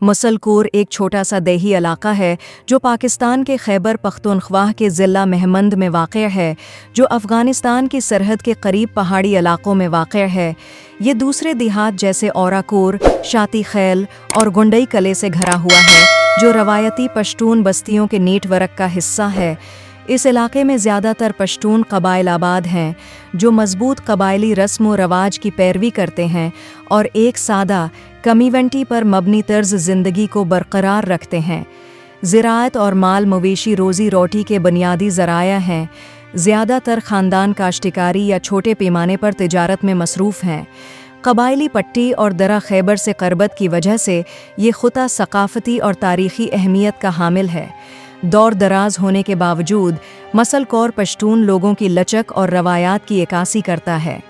मुसल कोर एक छोटा सा देही इलाका है जो पाकिस्तान के खैबर पख्तूनख्वा के ज़िला मोहमंद में वाक़ है, जो अफ़गानिस्तान की सरहद के करीब पहाड़ी इलाकों में वाक़ है। ये दूसरे देहात जैसे औरा कोर, शाती खेल और गुंडई कले से घरा हुआ है, जो रवायती पश्तून बस्तियों के नेटवर्क का हिस्सा है। इस इलाके में ज़्यादातर पश्तून कबाइल आबाद हैं, जो मजबूत कबायली रस्म व रवाज की पैरवी करते हैं और एक सादा कम्युनिटी पर मबनी तर्ज ज़िंदगी को बरकरार रखते हैं। ज़राअत और माल मवेशी रोज़ी रोटी के बुनियादी ज़राया हैं। ज़्यादातर ख़ानदान काश्तकारी या छोटे पैमाने पर तिजारत में मसरूफ़ हैं। कबायली पट्टी और दरा खैबर से क़रबत की वजह से ये ख़ुता सक़ाफ़ती और तारीख़ी अहमियत का हामिल है। दौर दराज होने के बावजूद मुसल कोर पश्तून लोगों की लचक और रवायात की इक्कासी करता है।